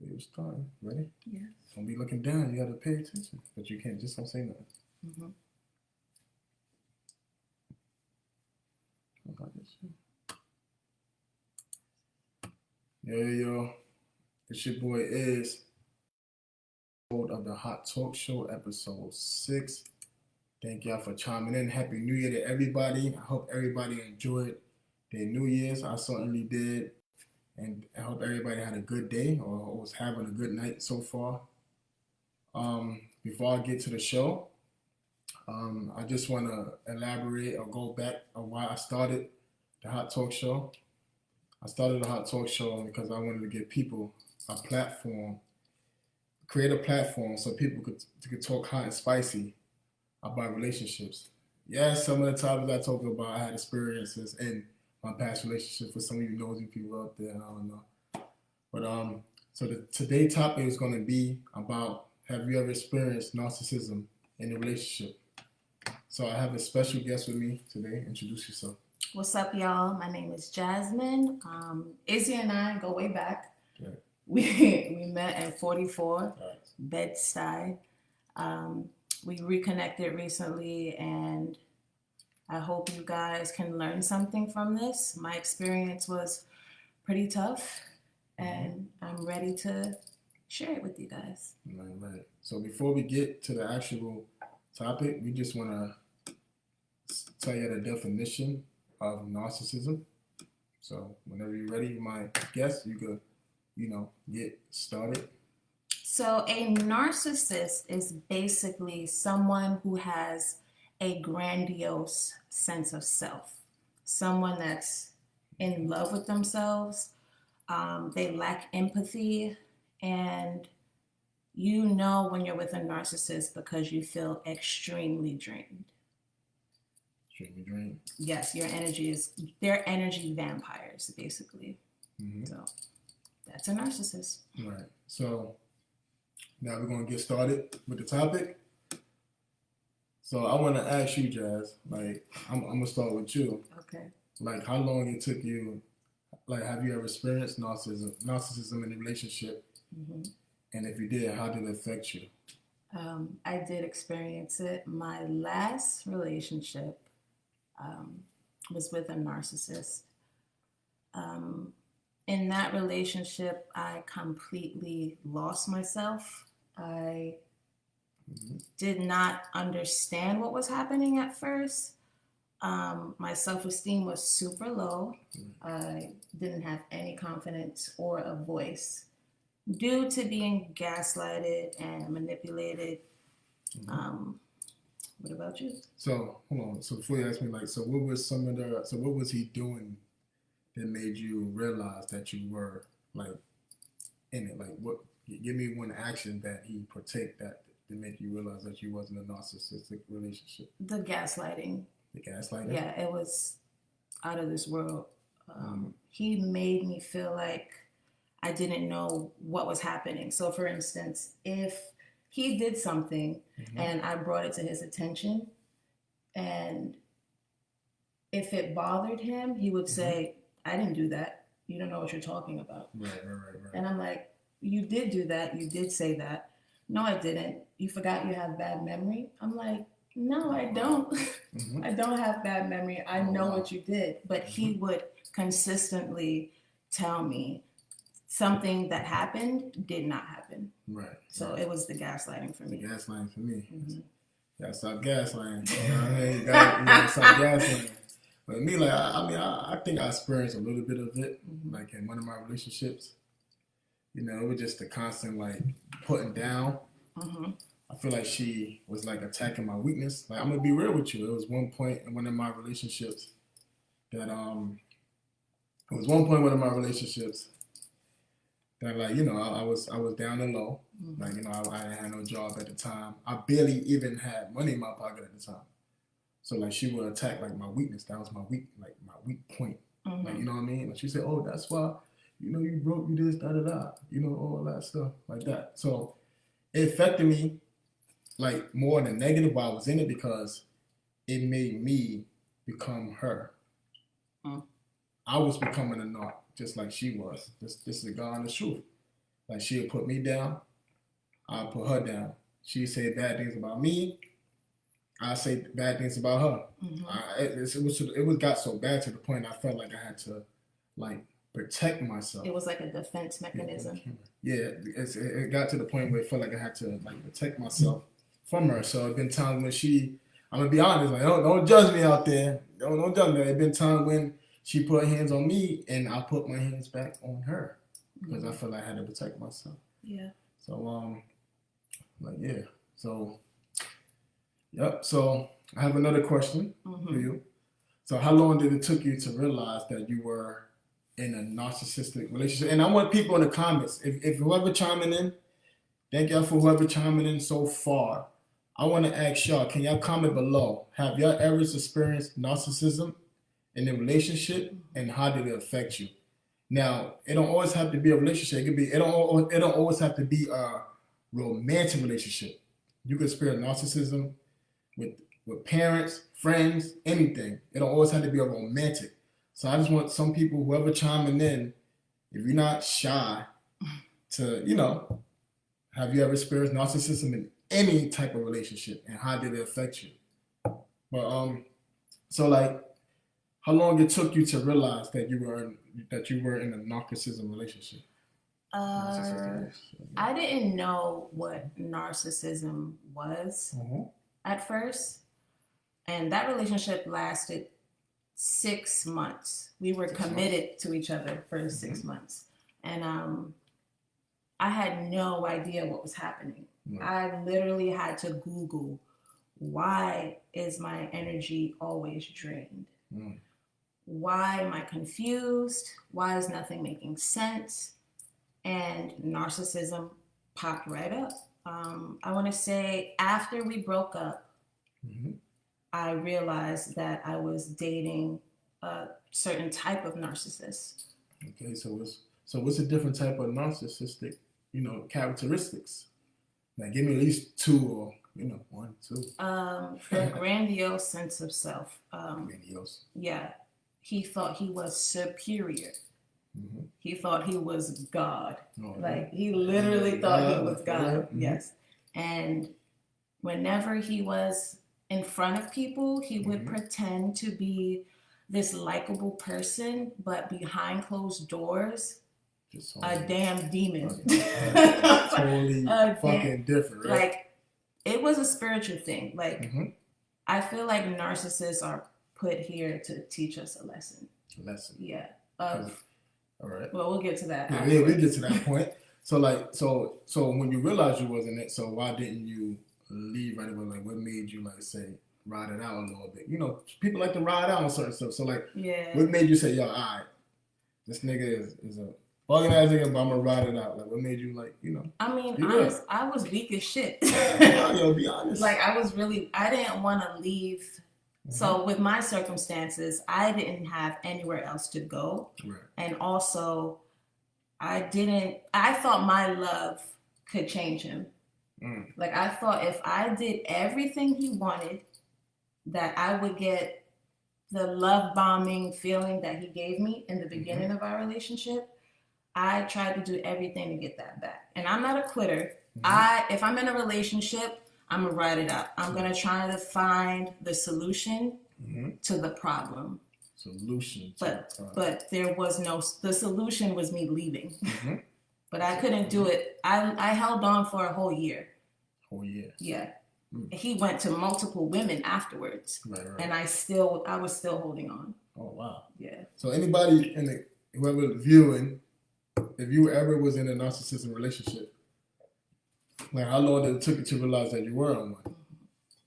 It was time. Ready? Yes. Don't be looking down. You got to pay attention. But you can't. Just don't say nothing. Mm-hmm. What about this? Yo. It's your boy Is. Of the Hot Talk Show, episode 6. Thank y'all for chiming in. Happy New Year to everybody. I hope everybody enjoyed their New Year's. I certainly did. And I hope everybody had a good day or was having a good night so far. Before I get to the show, I just want to elaborate or go back on why I started the Hot Talk Show. I started the Hot Talk Show because I wanted to give people a platform, create a platform so people could talk hot and spicy about relationships. Yes, some of the topics I talked about, I had experiences in my past relationships. For some of you nosy people out there, I don't know. But so today's topic is going to be about, have you ever experienced narcissism in a relationship? So I have a special guest with me today. Introduce yourself. What's up, y'all? My name is Jasmine. Izzy and I go way back. Right. We met at 44 Right. Bed-Stuy. We reconnected recently, and I hope you guys can learn something from this. My experience was pretty tough, and I'm ready to share it with you guys. Right. So before we get to the actual topic, we just want to tell you the definition of narcissism. So whenever you're ready, my guest, you could, get started. So a narcissist is basically someone who has a grandiose sense of self, someone that's in love with themselves. They lack empathy, and you know when you're with a narcissist because you feel extremely drained. Extremely drained. Yes, they're energy vampires, basically. Mm-hmm. So that's a narcissist. Right. So now we're going to get started with the topic. So I want to ask you, Jazz, like, I'm going to start with you. Okay. Like, how long it took you, like, have you ever experienced narcissism in a relationship? Mm-hmm. And if you did, how did it affect you? I did experience it. My last relationship was with a narcissist. In that relationship, I completely lost myself. I did not understand what was happening at first. My self-esteem was super low. I didn't have any confidence or a voice due to being gaslighted and manipulated. What about you? So hold on. So before you ask me, like, so what was he doing that made you realize that you were like in it? Like, what? Give me one action that he partake that made you realize that you wasn't a narcissistic relationship. The gaslighting. The gaslighting. Yeah, it was out of this world. He made me feel like I didn't know what was happening. So, for instance, if he did something and I brought it to his attention, and if it bothered him, he would say, I didn't do that. You don't know what you're talking about. Right. And I'm like, you did do that. You did say that. No, I didn't. You forgot you have bad memory. I'm like, no, I don't. I don't have bad memory. I know what you did. But he would consistently tell me something that happened did not happen. Right. So it was the gaslighting for me. The gaslighting for me. Gotta stop gaslighting. You gotta stop gaslighting. But me, like, I think I experienced a little bit of it, like in one of my relationships. It was just the constant, like, putting down. I feel like she was, like, attacking my weakness. Like, I'm gonna be real with you. It was one point in one of my relationships that, like, I was down and low. Like, I didn't have no job at the time. I barely even had money in my pocket at the time. So, like, she would attack, like, my weakness. That was my weak point. Like, you know what I mean? Like, she said, oh, that's why, you broke, you this, da-da-da. All that stuff like that. So, it affected me, like, more in the negative while I was in it because it made me become her. I was becoming a narc, just like she was. This is the God honest truth. Like she'll put me down, I'll put her down. She'd say bad things about me, I say bad things about her. It was got so bad to the point I felt like I had to like protect myself. It was like a defense mechanism. Yeah, it got to the point where it felt like I had to like protect myself from her. So it been times when I'm gonna be honest, like don't judge me out there. Don't judge me. It been times when she put hands on me and I put my hands back on her because I felt like I had to protect myself. Yeah. So like yeah. So yep. So I have another question for you. So how long did it took you to realize that you were in a narcissistic relationship? And I want people in the comments, if whoever chiming in, thank y'all for whoever chiming in so far. I want to ask y'all, can y'all comment below? Have y'all ever experienced narcissism in a relationship, and how did it affect you? Now, it don't always have to be a relationship. It could be. It don't always have to be a romantic relationship. You can experience narcissism with parents, friends, anything. It don't always have to be a romantic. So I just want some people, whoever chiming in, if you're not shy to, have you ever experienced narcissism in any type of relationship, and how did it affect you? But so like, how long it took you to realize that you were in a narcissism relationship? I didn't know what narcissism was at first, and that relationship lasted 6 months. We were committed to each other for 6 months, and I had no idea what was happening. I literally had to Google, why is my energy always drained? Why am I confused? Why is nothing making sense? And narcissism popped right up. I want to say after we broke up, I realized that I was dating a certain type of narcissist. Okay, so what's a different type of narcissistic, characteristics? Like, give me at least two, or 1, 2. The grandiose sense of self. Grandiose. Yeah, he thought he was superior. He thought he was God. Like, he literally thought he was God. Yes. And whenever he was in front of people, he would pretend to be this likable person, but behind closed doors, a damn demon. Totally fucking different, right? Like, it was a spiritual thing. Like, I feel like narcissists are put here to teach us a lesson. Yeah. All right. Well, we'll get to that. Yeah, we'll get to that point. So when you realized you wasn't it, so why didn't you leave right away? Like, what made you say ride it out a little bit? People like to ride out on certain stuff. So what made you say, yo, all right, this nigga is a bugging ass nigga, but I'm gonna ride it out? Like, what made you I mean, I was weak as shit. Be honest. Like, I didn't want to leave. So with my circumstances, I didn't have anywhere else to go. Right. And also, I thought my love could change him. Like, I thought if I did everything he wanted, that I would get the love bombing feeling that he gave me in the beginning of our relationship. I tried to do everything to get that back. And I'm not a quitter. If I'm in a relationship, I'm going to ride it out. I'm going to try to find the solution to the problem. But there was the solution was me leaving. But I couldn't do it. I held on for a whole year. Yeah. He went to multiple women afterwards. Right. And I was still holding on. Oh, wow. Yeah. So anybody whoever viewing, if you ever was in a narcissistic relationship, like, how long did it take you to realize that you were on one?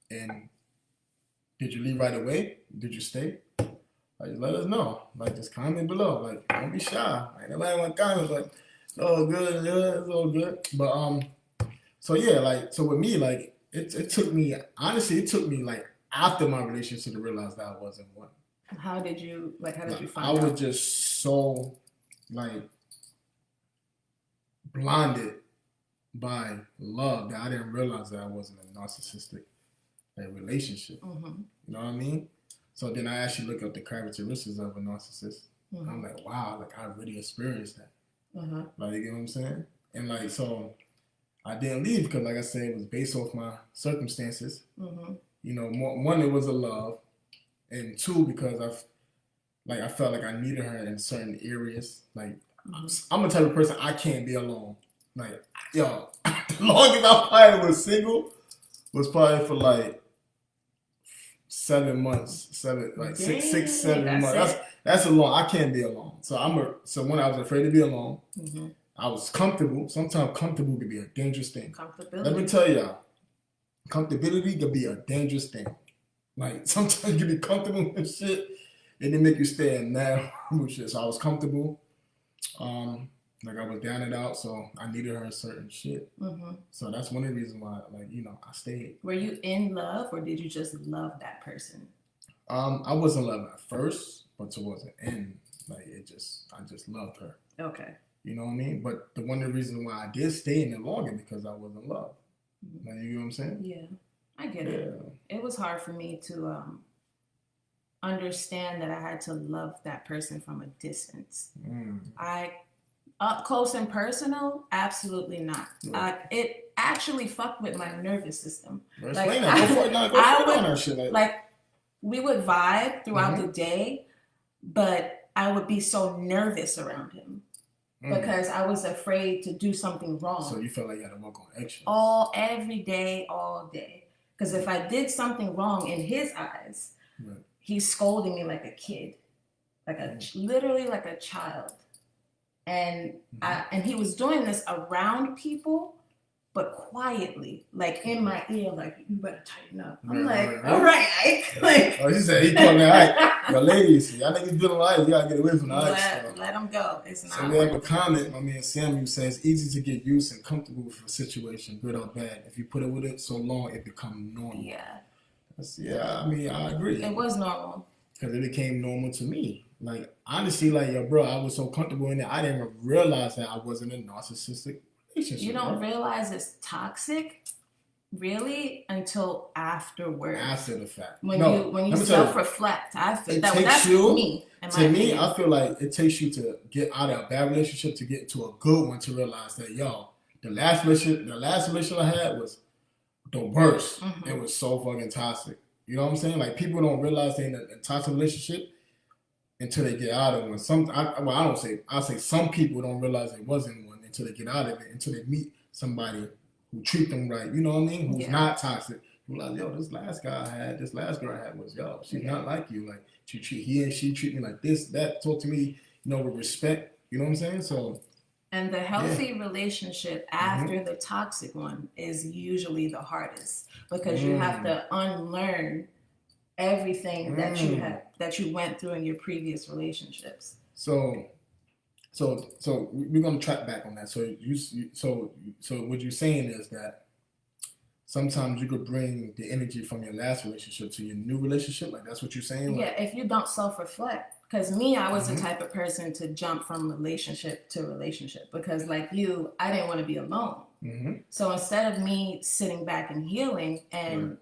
And did you leave right away? Did you stay? Like, let us know. Like, just comment below. Like, don't be shy. Like, nobody want comments. Like, it's all good. Yeah, it's all good. But so yeah, so with me, it took me, honestly, after my relationship to realize that I wasn't one. How did you find out? I was just so blinded by love that I didn't realize that I wasn't a narcissistic relationship. You know what I mean? So then I actually look up the characteristics of a narcissist. I'm like, wow, I really experienced that. Like, you get what I'm saying? And like, so I didn't leave because, like I said, it was based off my circumstances. Mm-hmm. You know, one, it was a love, and two, because I felt like I needed her in certain areas. Like, I'm the type of person, I can't be alone. Like, yo, the longest I probably was single was probably for like 7 months, six, 7 months. That's a long. I can't be alone. So when I was afraid to be alone, I was comfortable. Sometimes comfortable could be a dangerous thing. Let me tell y'all, comfortability could be a dangerous thing. Like, sometimes you can be comfortable with shit, and it make you stay in that shit. So I was comfortable. Like, I was down and out, so I needed her in certain shit. So that's one of the reasons why, like, you know, I stayed. Were you in love, or did you just love that person? I wasn't in love at first, but towards the end, like, I just loved her. Okay. You know what I mean? But one of the reasons why I did stay in it longer because I was in love. Like, you know what I'm saying? Yeah, I get it. It was hard for me to understand that I had to love that person from a distance. Up close and personal, absolutely not. It actually fucked with my nervous system. Explain that. Like, we would vibe throughout the day, but I would be so nervous around him because I was afraid to do something wrong. So you felt like you had to work on eggshells? Every day, all day. Because if I did something wrong in his eyes, he's scolding me like a kid, literally like a child. And and he was doing this around people, but quietly, like in my ear, like, you better tighten up. I'm like, all right, Ike. Like, oh, he said he called me Ike. But ladies, y'all niggas doing Ike, you gotta get away from the Ike. Let him go. It's not. So we have a comment. My man Samuel says, "Easy to get used and comfortable with a situation, good or bad. If you put it with it so long, it becomes normal." Yeah. I mean, I agree. It was normal. Because it became normal to me. Like, honestly, like, yo, bro, I was so comfortable in it, I didn't even realize that I wasn't in a narcissistic relationship. You don't realize it's toxic, really, until afterwards. After the fact. When you self-reflect. I feel that's me. To me, I feel like it takes you to get out of a bad relationship to get into a good one to realize that, yo, the last relationship I had was the worst. It was so fucking toxic. You know what I'm saying? Like, people don't realize they're in a toxic relationship until they get out of one. I'll say some people don't realize they was in one until they get out of it, until they meet somebody who treat them right. You know what I mean? Who's not toxic. Who's like, yo, this last girl I had was, yo, she's not like you. Like, she treat me like this, that, talk to me, you know, with respect. You know what I'm saying? So. And the healthy relationship after the toxic one is usually the hardest because you have to unlearn everything that you went through in your previous relationships. So we're gonna track back on that. So what you're saying is that sometimes you could bring the energy from your last relationship to your new relationship. Like, that's what you're saying? Yeah, if you don't self-reflect. Because I was the type of person to jump from relationship to relationship because, like you, I didn't want to be alone. So instead of me sitting back and healing and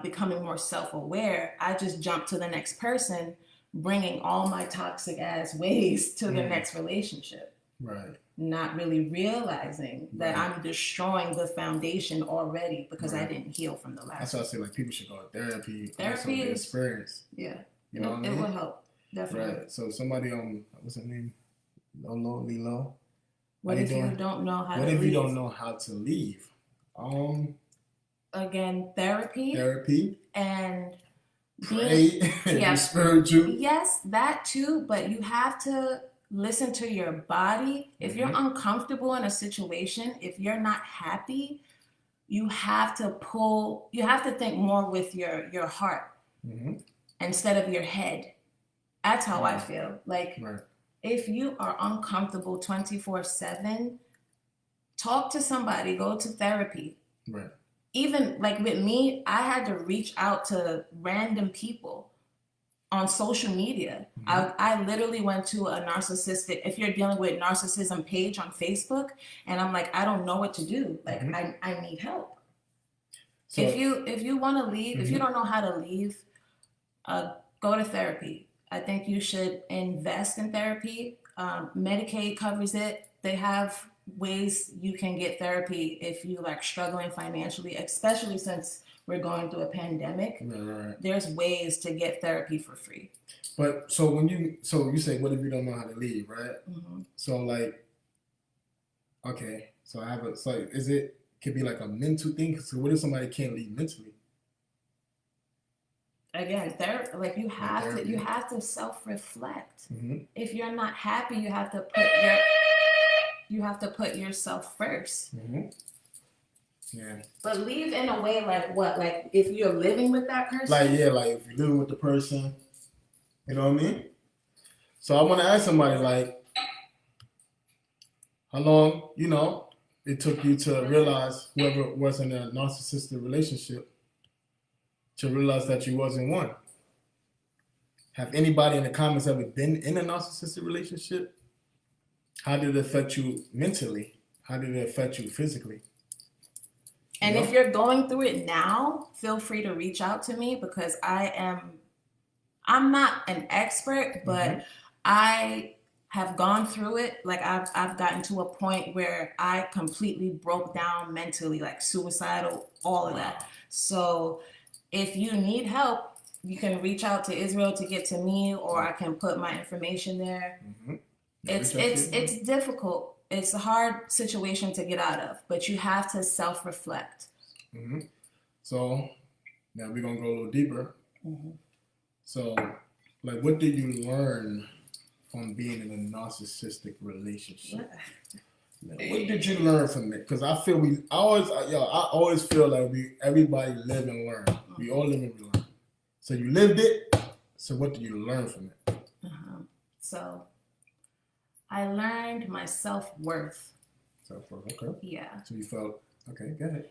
becoming more self-aware, I just jumped to the next person, bringing all my toxic ass ways to the next relationship. Right. Not really realizing that I'm destroying the foundation already because I didn't heal from the last. That's why I say, like, people should go to therapy. Therapy is experience. Yeah. You know what I mean? It will help. Definitely. Right. So somebody what's her name? Lilo. What if you don't know how to leave? What if you don't know how to leave? Again, therapy. And pray. Spiritual. Yes, that too. But you have to listen to your body. If you're uncomfortable in a situation, if you're not happy, you have to think more with your heart instead of your head. That's how I feel. Like, if you are uncomfortable 24/7, talk to somebody, go to therapy. Right. Even like with me, I had to reach out to random people on social media. I literally went to a narcissistic, if you're dealing with narcissism page on Facebook, and I'm like, I don't know what to do. Like, I need help. So, if you want to leave, if you don't know how to leave, go to therapy. I think you should invest in therapy. Medicaid covers it. They have ways you can get therapy if you like struggling financially, especially since we're going through a pandemic. Right. There's ways to get therapy for free. But so you say, what if you don't know how to leave, right? Mm-hmm. So like, okay, so could be like a mental thing. So what if somebody can't leave mentally? Again, you have to self-reflect. Mm-hmm. If you're not happy, you have to put yourself first. Mm-hmm. Yeah. But leave in a way like what? Like if you're living with that person? Like if you're living with the person, you know what I mean? So I want to ask somebody like, how long, it took you to realize, whoever was in a narcissistic relationship, to realize that you wasn't one. Have anybody in the comments ever been in a narcissistic relationship? How did it affect you mentally? How did it affect you physically? And if you're going through it now, feel free to reach out to me because I'm not an expert, but mm-hmm. I have gone through it. Like I've gotten to a point where I completely broke down mentally, like suicidal, all of that. So if you need help, you can reach out to Israel to get to me, or I can put my information there. Mm-hmm. It's difficult. It's a hard situation to get out of, but you have to self-reflect. Mm-hmm. So now we're gonna go a little deeper. Mm-hmm. So, like, what did you learn from being in a narcissistic relationship? What did you learn from it? Because I always feel like everybody live and learn. We all live and learn. So you lived it. So what did you learn from it? So I learned my self-worth. Self-worth, okay. Yeah. So you felt, okay, go ahead.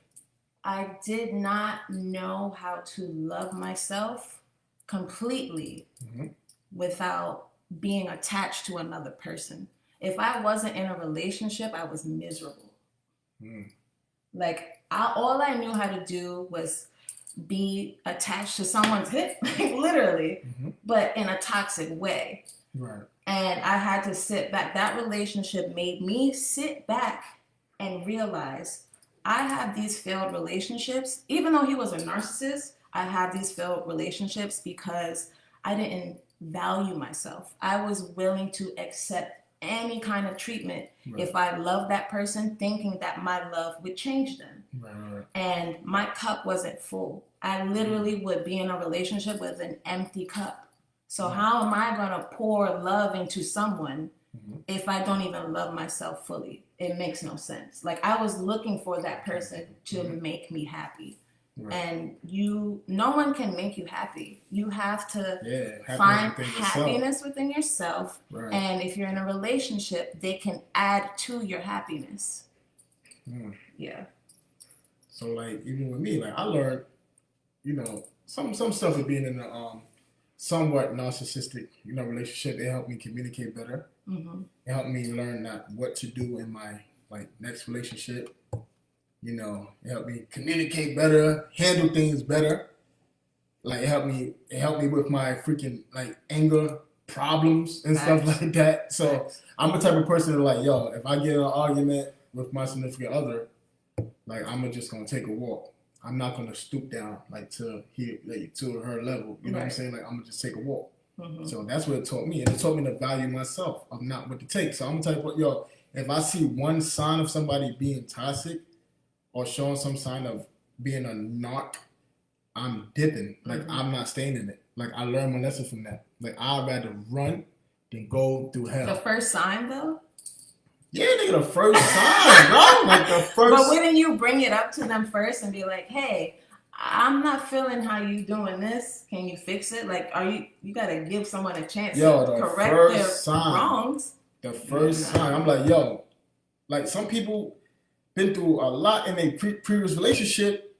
I did not know how to love myself completely mm-hmm. without being attached to another person. If I wasn't in a relationship, I was miserable. Like, all I knew how to do was be attached to someone's hip, literally, mm-hmm. but in a toxic way. Right. And I had to sit back. That relationship made me sit back and realize I have these failed relationships. Even though he was a narcissist, I had these failed relationships because I didn't value myself. I was willing to accept any kind of treatment if I loved that person, thinking that my love would change them. Right. And my cup wasn't full. I literally would be in a relationship with an empty cup. So how am I going to pour love into someone if I don't even love myself fully? It makes no sense. Like, I was looking for that person to make me happy. Right. And no one can make you happy. You have to find happiness within yourself. Right. And if you're in a relationship, they can add to your happiness. Yeah. So like, even with me, like I learned, some stuff of being in a somewhat narcissistic, relationship. It helped me communicate better. Mm-hmm. It helped me learn what to do in my next relationship. It helped me communicate better, handle things better. Like it helped me with my freaking anger problems and stuff like that. So I'm the type of person that if I get in an argument with my significant other, I'm just gonna take a walk. I'm not gonna stoop down to her level. You know what I'm saying? I'm gonna just take a walk. Mm-hmm. So that's what it taught me, and it taught me to value myself of not what to take. So I'm the type of if I see one sign of somebody being toxic or showing some sign of being a narc, I'm dipping. I'm not staying in it. I learned my lesson from that. I'd rather run than go through hell. The first sign though? Yeah, nigga, the first sign, bro. The first. But wouldn't you bring it up to them first and be like, hey, I'm not feeling how you doing this. Can you fix it? You gotta give someone a chance to correct their wrongs. The first sign. I'm some people been through a lot in a previous relationship.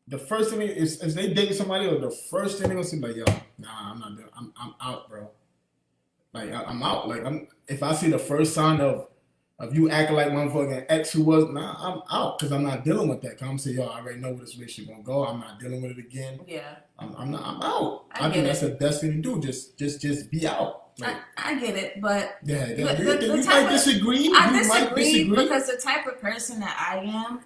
The first thing is they dating somebody, or the first thing they're gonna say nah, I'm not doing. I'm out, bro. I'm out. If I see the first sign of you acting like motherfucking ex who was, I'm out because I'm not dealing with that. Cause I'm saying, I already know where this relationship gonna go. I'm not dealing with it again. Yeah. I'm out. I think that's the best thing to do. Just be out. Like, I get it, but yeah, the you type might of, disagree. I You might disagree disagree. because the type of person that I am,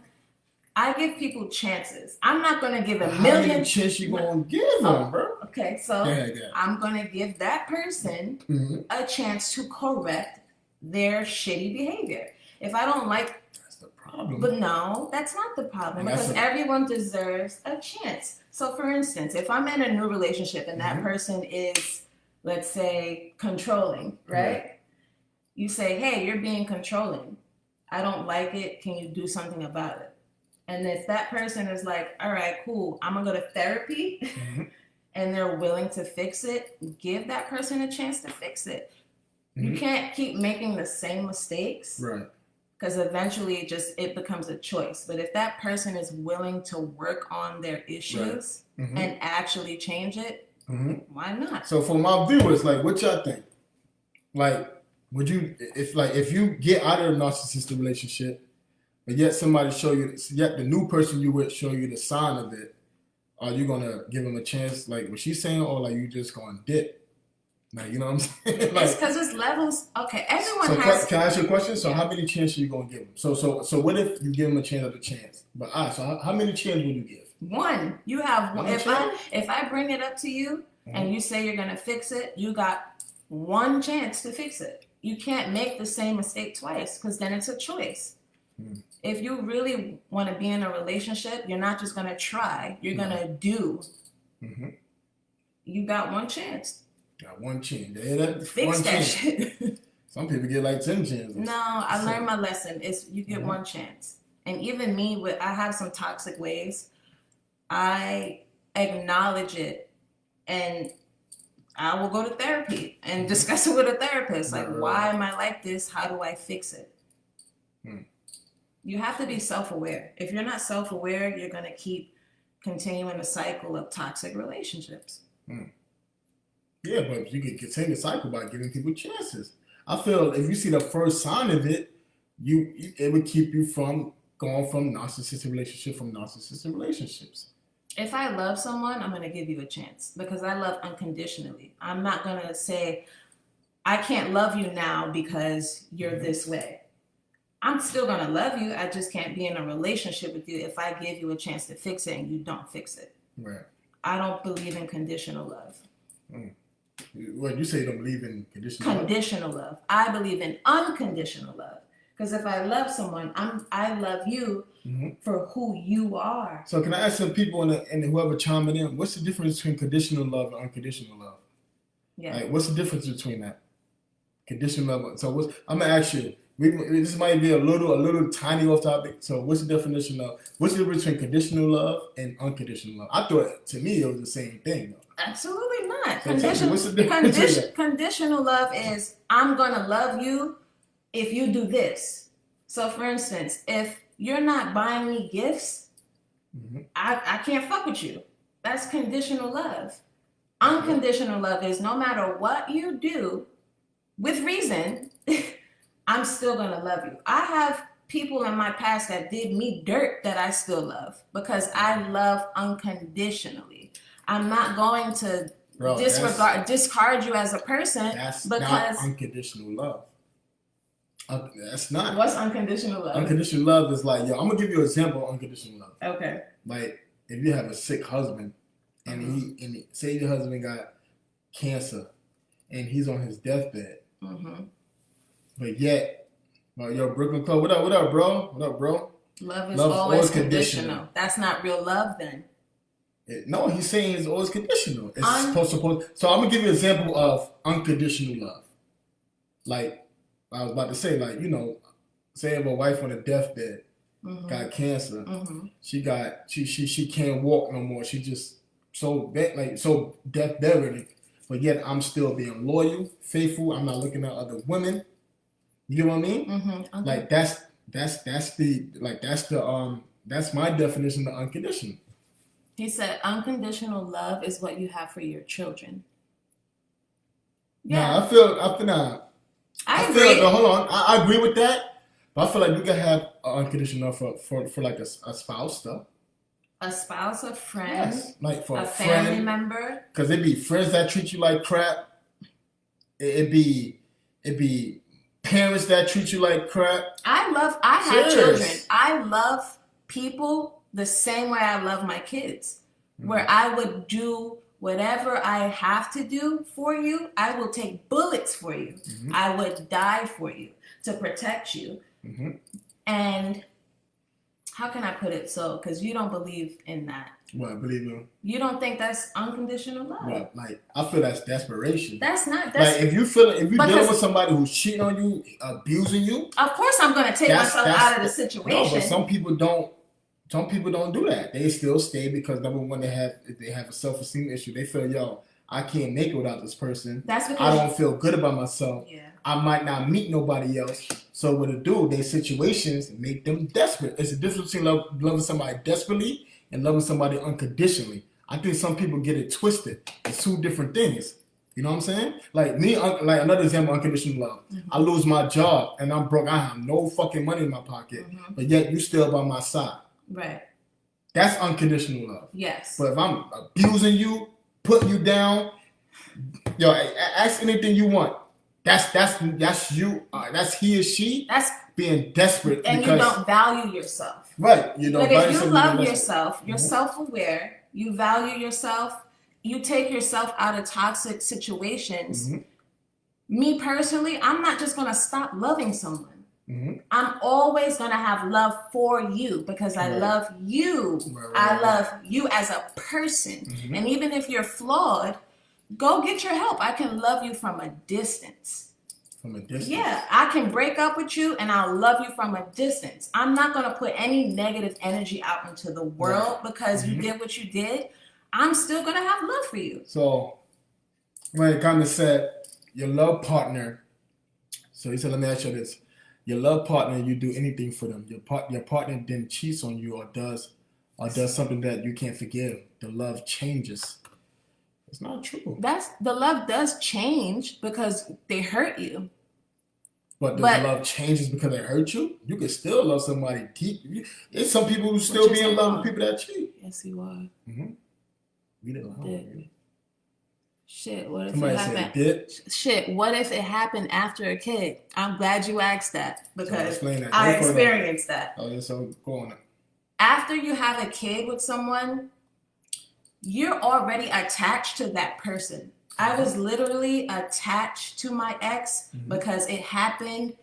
I give people chances. I'm not gonna give a How million. many chances you gonna give them, bro? Okay, so Yeah. I'm gonna give that person a chance to correct their shitty behavior. If I don't like, that's the problem. But no, that's not the problem, because everyone deserves a chance. So, for instance, if I'm in a new relationship and that person is, let's say, controlling, right? You say, hey, you're being controlling. I don't like it. Can you do something about it? And if that person is like, all right, cool, I'm going to go to therapy, and they're willing to fix it, give that person a chance to fix it. You can't keep making the same mistakes. Right. Because eventually it becomes a choice. But if that person is willing to work on their issues and actually change it, why not? So for my viewers, like, what y'all think? Like, would you, if you get out of a narcissistic relationship, but yet somebody yet the new person you with show you the sign of it, are you gonna give them a chance, like what she's saying, or like you just gonna dip? Like, you know what I'm saying? Like, it's because it's levels. Okay, everyone has. Can I ask you a question? So, how many chances are you gonna give them? So what if you give them a chance of a chance? But so how many chances would you give? One. You have one. If I bring it up to you and you say you're gonna fix it, you got one chance to fix it. You can't make the same mistake twice, because then it's a choice. If you really want to be in a relationship, you're not just gonna try. You're gonna do. You got one chance. Got one chance. Fix that shit. Some people get like 10 chances. No, I learned my lesson. It's you get one chance. And even me, I have some toxic ways. I acknowledge it, and I will go to therapy and discuss it with a therapist. Like, why am I like this? How do I fix it? You have to be self-aware. If you're not self-aware, you're going to keep continuing a cycle of toxic relationships. Yeah, but you can continue the cycle by giving people chances. I feel if you see the first sign of it, it would keep you from going from narcissistic relationships. If I love someone, I'm going to give you a chance, because I love unconditionally. I'm not going to say, I can't love you now because you're this way. I'm still going to love you. I just can't be in a relationship with you if I give you a chance to fix it and you don't fix it. Right. I don't believe in conditional love. What, you say you don't believe in conditional love? I believe in unconditional love. Because if I love someone, I love you for who you are. So can I ask some people and whoever chiming in, what's the difference between conditional love and unconditional love? Yeah. Like, what's the difference between that? Conditional love. So I'm gonna ask you. This might be a little tiny off topic. So what's the definition of what's the difference between conditional love and unconditional love? I thought to me it was the same thing though. Absolutely not. So conditional love is I'm gonna love you if you do this. So for instance, if you're not buying me gifts, I can't fuck with you. That's conditional love. Unconditional love is no matter what you do, with reason, I'm still gonna love you. I have people in my past that did me dirt that I still love because I love unconditionally. I'm not going to discard you as a person. That's not unconditional love. That's not. What's unconditional love? Unconditional love is like, I'm gonna give you an example of unconditional love. Okay. Like if you have a sick husband and he say your husband got cancer and he's on his deathbed. But yet, Brooklyn Club, what up, bro? Love is always conditional. That's not real love, then. No, he's saying it's always conditional. It's supposed. So I'm gonna give you an example of unconditional love. Like I was about to say, like say if a wife on a deathbed got cancer, she can't walk no more. She just so death bedridden. But yet I'm still being loyal, faithful. I'm not looking at other women. You get what I mean? Like that's my definition of unconditional. He said unconditional love is what you have for your children. Yeah, I feel. I agree. Hold on, I agree with that. But I feel like you can have unconditional love for like a spouse stuff. A spouse, a friend, yes. Like for a family member. Because they be friends that treat you like crap. it be parents that treat you like crap. I have children. I love people the same way I love my kids, where I would do whatever I have to do for you. I will take bullets for you. I would die for you to protect you. And how can I put it so? Because you don't believe in that. What, believe in? You don't think that's unconditional love? Well, like, I feel that's desperation. That's not. Like, if you're dealing with somebody who's cheating on you, abusing you, of course I'm going to take myself out of the situation. No, but some people don't. Some people don't do that. They still stay because number one, they have a self-esteem issue. They feel, yo, I can't make it without this person. That's because I don't feel good about myself. Yeah. I might not meet nobody else. So what it do? Their situations make them desperate. It's a difference between loving somebody desperately and loving somebody unconditionally. I think some people get it twisted. It's two different things. You know what I'm saying? Like me, like another example, unconditional love. I lose my job and I'm broke. I have no fucking money in my pocket, but yet you still by my side. Right. That's unconditional love. Yes. But if I'm abusing you, putting you down, yo, ask anything you want. That's you. That's he or she. That's being desperate and because you don't value yourself. Right. You don't. Like if you love yourself, you're self-aware. You value yourself. You take yourself out of toxic situations. Me personally, I'm not just gonna stop loving someone. I'm always gonna have love for you because I love you. I love you as a person, and even if you're flawed, go get your help. I can love you from a distance. From a distance? Yeah, I can break up with you and I'll love you from a distance. I'm not going to put any negative energy out into the world because you did what you did. I'm still going to have love for you. So, when it comes to said, your love partner, so he said, let me ask you this. Your love partner, you do anything for them. Your partner then cheats on you or does something that you can't forgive. The love changes. It's not true. The love does change because they hurt you. But the love changes because they hurt you? You can still love somebody deep. There's some people who still be in love with people that cheat. Yes, you are. We didn't know. Shit, what if it happened? Shit, what if it happened after a kid? I'm glad you asked that because I experienced that. Oh, so go on. After you have a kid with someone, you're already attached to that person. I was literally attached to my ex because it happened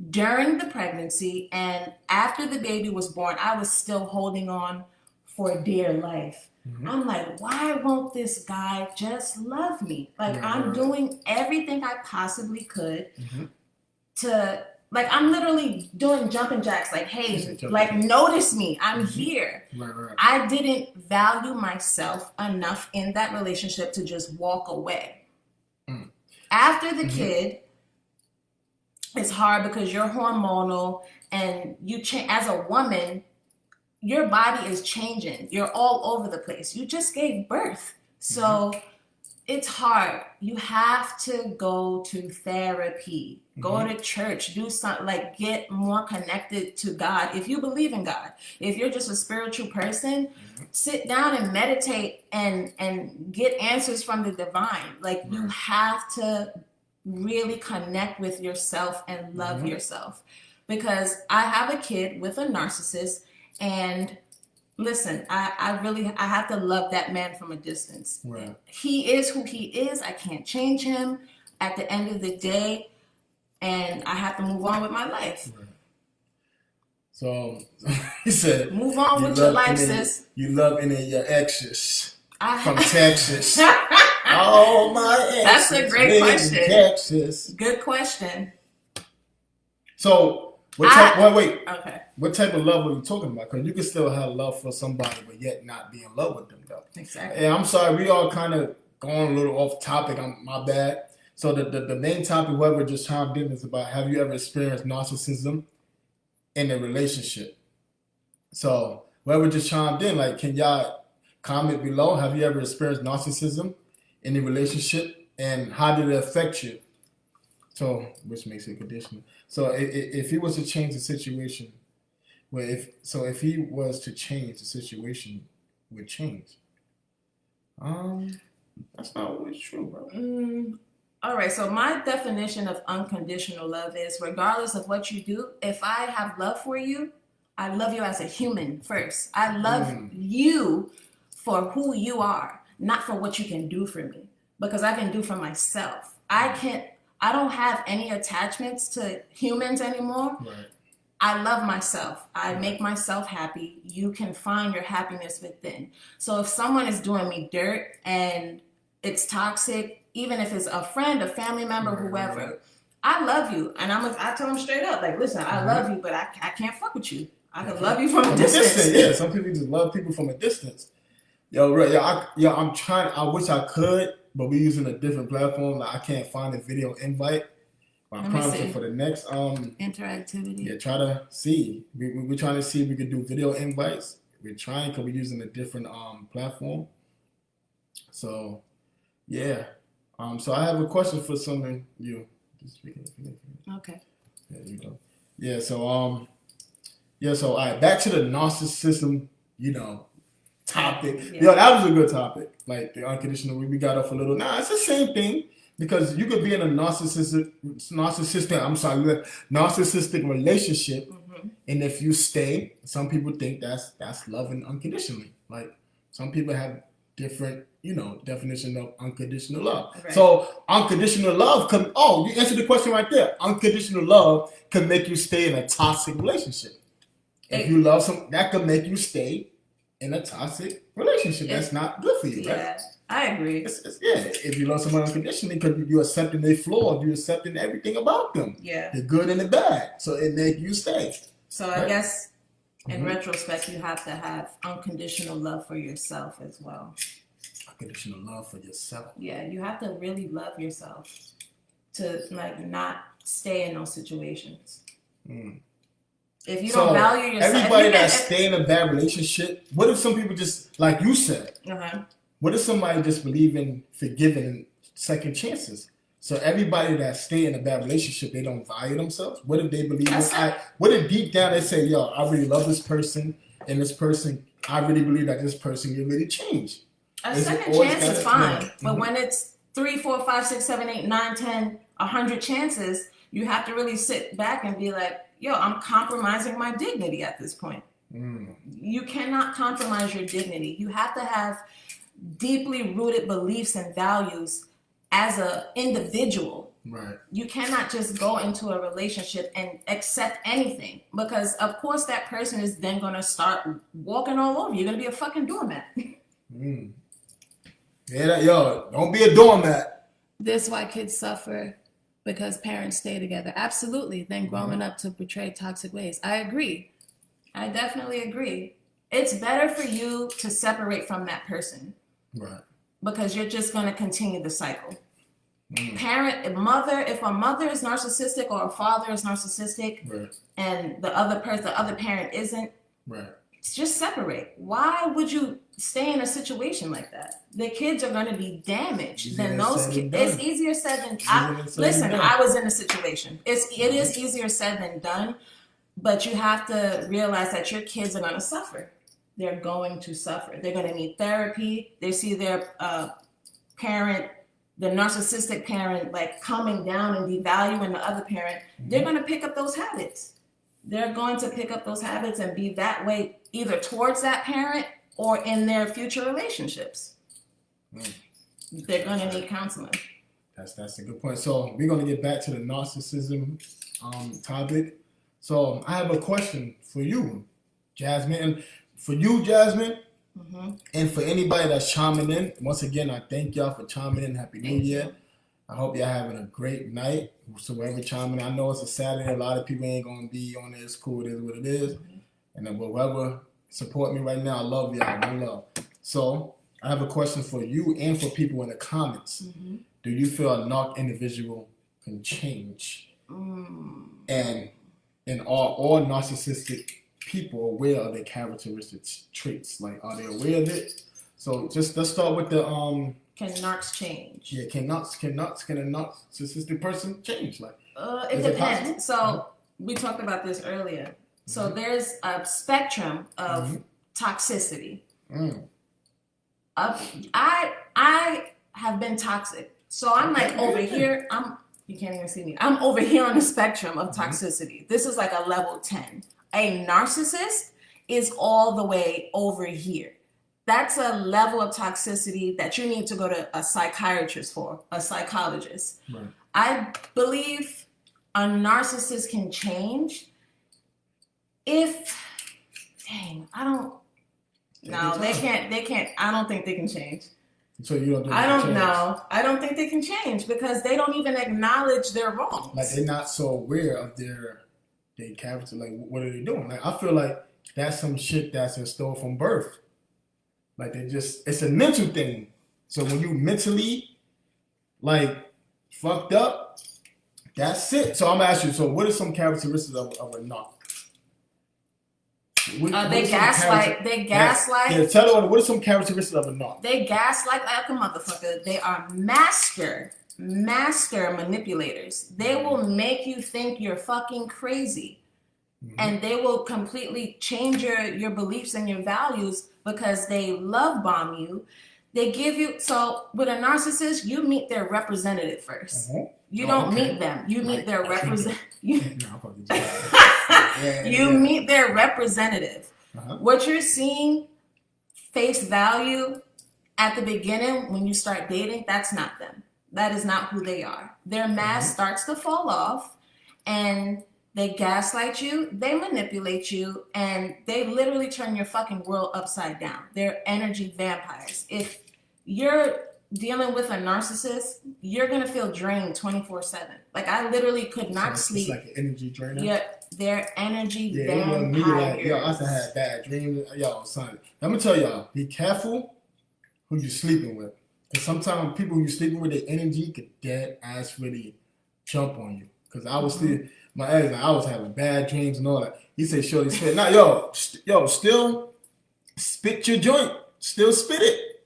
during the pregnancy, and after the baby was born, I was still holding on for dear life. I'm like, why won't this guy just love me? Like, I'm doing everything I possibly could to, like, I'm literally doing jumping jacks. Like, hey, like, notice me. I'm here. I didn't value myself enough in that relationship to just walk away. After the kid, it's hard because you're hormonal and you change as a woman. Your body is changing. You're all over the place. You just gave birth. So it's hard. You have to go to therapy, go to church, do something, like get more connected to God. If you believe in God, if you're just a spiritual person, sit down and meditate and get answers from the divine. Like you have to really connect with yourself and love yourself. Because I have a kid with a narcissist. And listen, I have to love that man from a distance. Right. He is who he is. I can't change him at the end of the day. And I have to move on with my life. Right. So he said, move on with your life, sis. You love any of your exes from Texas. Oh, my exes. That's a great question. Texas. Good question. So, wait. Okay. What type of love are you talking about? Because you can still have love for somebody, but yet not be in love with them, though. Exactly. And I'm sorry, we all kind of going a little off topic. My bad. So the main topic, whoever just chimed in, is about have you ever experienced narcissism in a relationship? So whoever just chimed in, like, can y'all comment below? Have you ever experienced narcissism in a relationship, and how did it affect you? So, which makes it conditional. So, if he was to change the situation, if he was to change, the situation would change. That's not always true, bro. All right, so my definition of unconditional love is regardless of what you do, if I have love for you, I love you as a human first. I love you for who you are, not for what you can do for me, because I can do for myself. I don't have any attachments to humans anymore. Right. I love myself. I make myself happy. You can find your happiness within. So if someone is doing me dirt and it's toxic, even if it's a friend, a family member, whoever, I love you. And I tell them straight up, like, listen, I love you, but I can't fuck with you. I can love you from a distance. Yeah, some people just love people from a distance. Yo, right, I'm trying. I wish I could, but we're using a different platform. Like, I can't find a video invite. I promise you for the next interactivity. Yeah, try to see. We're trying to see if we can do video invites. We're trying because we're using a different platform. So yeah. So I have a question for someone you. Okay. There you go. Yeah. So all right. Back to the narcissism. Topic. Yeah. Yo, that was a good topic. Like the unconditional. We got off a little. Nah, it's the same thing. Because you could be in a narcissistic relationship, and if you stay, some people think that's loving unconditionally. Like some people have different, definition of unconditional love. Right. So unconditional love you answered the question right there. Unconditional love can make you stay in a toxic relationship. If you love that could make you stay in a toxic relationship. That's not good for you, right? Yeah. I agree. If you love someone unconditionally, because you're accepting their flaws, you're accepting everything about them. Yeah. The good and the bad. So it makes you stay. So right? I guess in retrospect, you have to have unconditional love for yourself as well. Unconditional love for yourself. Yeah, you have to really love yourself to not stay in those situations. If you don't value yourself, everybody that's staying in a bad relationship, what if some people just, like you said, what if somebody just believe in forgiving second chances? So everybody that stay in a bad relationship, they don't value themselves. What if they believe what if deep down they say, yo, I really love this person, and this person, I really believe that this person can really change. A second chance is fine, but when it's 3, 4, 5, 6, 7, 8, 9, 10, 100 chances, you have to really sit back and be like, yo, I'm compromising my dignity at this point. You cannot compromise your dignity. You have to have deeply rooted beliefs and values as an individual. Right. You cannot just go into a relationship and accept anything, because of course that person is then going to start walking all over you. You're going to be a fucking doormat. Yeah, don't be a doormat. This is why kids suffer, because parents stay together. Absolutely. Then growing up to portray toxic ways. I agree. I definitely agree. It's better for you to separate from that person. Right. Because you're just going to continue the cycle. If a mother is narcissistic or a father is narcissistic, right, and the other parent isn't, right, just separate. Why would you stay in a situation like that? The kids are going to be damaged. Then those kids. It's easier said than listen. I was in a situation. It is easier said than done, but you have to realize that your kids are going to suffer. They're going to suffer. They're going to need therapy. They see their parent, the narcissistic parent, like coming down and devaluing the other parent. They're going to pick up those habits. They're going to pick up those habits and be that way either towards that parent or in their future relationships. They're going to need counseling. That's a good point. So we're going to get back to the narcissism topic. So I have a question for you, Jasmine. And for you, Jasmine, and for anybody that's chiming in, once again, I thank y'all for chiming in. Happy New Year. I hope y'all having a great night. So whoever chiming in, I know it's a Saturday. A lot of people ain't going to be on there. It's cool. It is what it is. And then whoever support me right now, I love y'all. One love. So I have a question for you and for people in the comments. Do you feel a narc individual can change? And are all narcissistic people aware of their characteristic traits? Like, are they aware of it? So just let's start with the Can narcs change? Yeah, can a narcissistic person change? Like, it depends. So we talked about this earlier. So there's a spectrum of toxicity. I have been toxic. So I'm like over here. You can't even see me. I'm over here on the spectrum of toxicity. This is like a level 10. A narcissist is all the way over here. That's a level of toxicity that you need to go to a psychiatrist for, a psychologist. Right. I believe a narcissist can change if, I don't, no, they can't, I don't think they can change. So you don't think I don't know. I don't think they can change because they don't even acknowledge their wrongs. Like they're not so aware of their character. Like what are they doing? Like I feel like that's some shit that's installed from birth. Like it's a mental thing. So when you mentally like fucked up, that's it. So I'm gonna ask you. So what are some characteristics of a narc? They gaslight. Yeah, tell her what are some characteristics of a narc? They gaslight like a motherfucker. They are master manipulators. They will make you think you're fucking crazy. And they will completely change your beliefs and your values because they love bomb you. They give you, so with a narcissist, you meet their representative first. You don't meet them. You meet their representative. You meet their representative. What you're seeing face value at the beginning when you start dating, that's not them. That is not who they are. Their mask starts to fall off and they gaslight you, they manipulate you, and they literally turn your fucking world upside down. They're energy vampires. If you're dealing with a narcissist, you're going to feel drained 24/7. Like, I literally could not sleep. It's like an energy drainer? Yeah, they're energy vampires. Yeah, it was me, like, yo, I used to have bad dreams. Yo, son, I'm going to tell y'all, be careful who you're sleeping with. Because sometimes people who you're sleeping with, their energy could dead ass really jump on you. Because I was sleeping. My ex, I was having bad dreams and all that. He said, "Shorty, spit." Now, yo, still spit your joint. Still spit it.